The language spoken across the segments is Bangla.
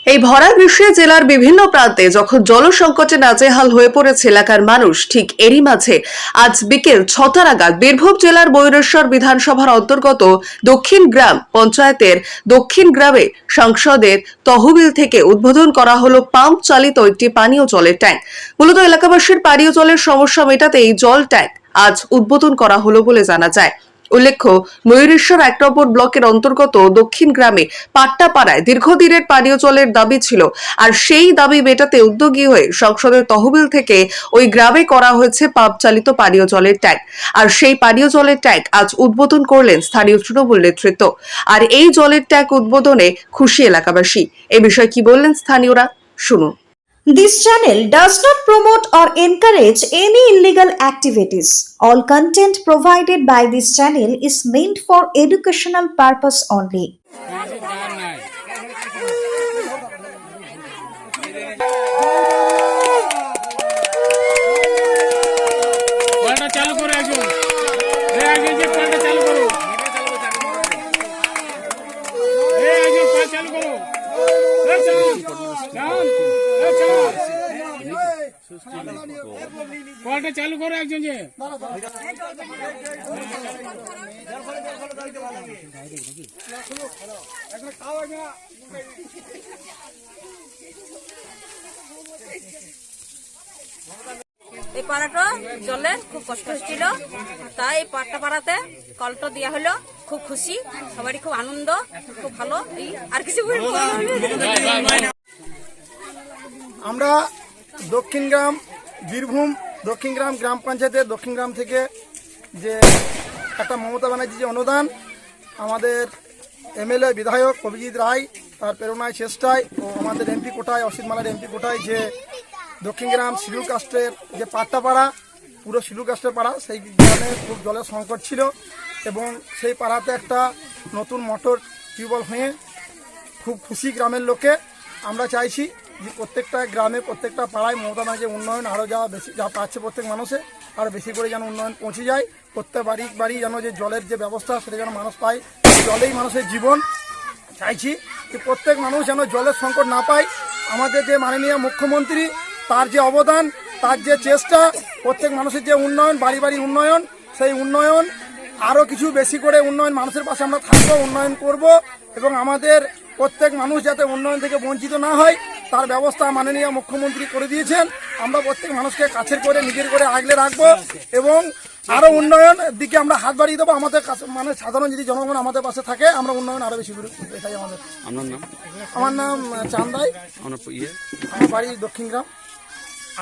এই ভরা গ্রীষ্মে জেলার বিভিন্ন প্রান্তে যখন জলসংকটে নাজেহাল হয়ে পড়েছে এলাকার মানুষ, ঠিক এরই মাঝে আজ বিকেল 6টা নাগাদ বীরভূম জেলার ময়ূরেশ্বর বিধানসভার অন্তর্গত দক্ষিণ গ্রাম পঞ্চায়েতের দক্ষিণ গ্রামে সংসদের তহবিল থেকে উদ্বোধন করা হলো পাম্প চালিত একটি পানীয় জলের ট্যাঙ্ক। মূলত এলাকাবাসীর পানীয় জলের সমস্যা মেটাতে এই জল ট্যাঙ্ক আজ উদ্বোধন করা হলো বলে জানা যায়। উল্লেখ্য, ময়ূরেশ্বর 1 নম্বর ব্লকের অন্তর্গত দক্ষিণ গ্রামে পাট্টাপাড়ায় দীর্ঘদিনের পানীয় জলের দাবি ছিল, আর সেই দাবি মেটাতে উদ্যোগী হয়ে সংসদের তহবিল থেকে ওই গ্রামে করা হয়েছে পাম্প চালিত পানীয় জলের ট্যাঙ্ক। আর সেই পানীয় জলের ট্যাঙ্ক আজ উদ্বোধন করলেন স্থানীয় তৃণমূল নেতৃত্ব। আর এই জলের ট্যাঙ্ক উদ্বোধনে খুশি এলাকাবাসী। এ বিষয়ে কি বললেন স্থানীয়রা, শুনুন। This channel does not promote or encourage any illegal activities. All content provided by this channel is meant for educational purpose only. चालू करो একজন যে কলটা চালু করো একজন চালু করো কলটা চালু করো একজন যে এই পাড়াটা জলের খুব কষ্ট হচ্ছিল, তাই এই পাট্টা পাড়াতে কলটা দেওয়া হলো। খুব খুশি, সবারই খুব আনন্দ, খুব ভালো। আর কিছু আমরা দক্ষিণ গ্রাম বীরভূম দক্ষিণ গ্রাম গ্রাম পঞ্চায়েতের দক্ষিণ গ্রাম থেকে যে একটা মমতা ব্যানার্জি যে অনুদান আমাদের এমএলএ বিধায়ক অভিজিৎ রায় তার প্রেরণায় চেষ্টায় ও আমাদের এমপি কোটায় অসিত মালার এমপি কোটায় যে দক্ষিণ গ্রাম শিডিউল কাস্টের যে পাট্টাপাড়া পুরো শিডিউল কাস্টের পাড়া, সেই গ্রামে খুব জলের সংকট ছিল এবং সেই পাড়াতে একটা নতুন মোটর টিউবওয়েল হয়ে খুব খুশি গ্রামের লোকে। আমরা চাইছি যে প্রত্যেকটা গ্রামে প্রত্যেকটা পাড়ায় মমতা ব্যানার্জির উন্নয়ন আরও যা পাচ্ছে প্রত্যেক মানুষে আরও বেশি করে যেন উন্নয়ন পৌঁছে যায়। প্রত্যেক বাড়ি যেন যে জলের যে ব্যবস্থা সেটা যেন মানুষ পায়, জলেই মানুষের জীবন। চাইছি যে প্রত্যেক মানুষ যেন জলের সংকট না পায়। আমাদের যে মাননীয় মুখ্যমন্ত্রী তার যে অবদান, তার যে চেষ্টা, প্রত্যেক মানুষের যে উন্নয়ন, বাড়ি উন্নয়ন, সেই উন্নয়ন আরও কিছু বেশি করে উন্নয়ন মানুষের পাশে আমরা থাকবো, উন্নয়ন করব এবং আমাদের প্রত্যেক মানুষ যাতে উন্নয়ন থেকে বঞ্চিত না হয় তার ব্যবস্থা মাননীয় মুখ্যমন্ত্রী করে দিয়েছেন। আমরা প্রত্যেক মানুষকে কাছের করে নিজের করে আগলে রাখবো এবং আরও উন্নয়ন দিকে আমরা হাত বাড়িয়ে দেবো। আমাদের কাছে মানে সাধারণ যদি জনগণ আমাদের পাশে থাকে আমরা উন্নয়ন আরও বেশি করে, এটাই আমাদের। আমার নাম চান্দাই, আমার বাড়ি দক্ষিণ গ্রাম।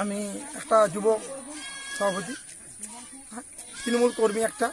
আমি একটা যুব সভাপতি, তৃণমূল কর্মী একটা।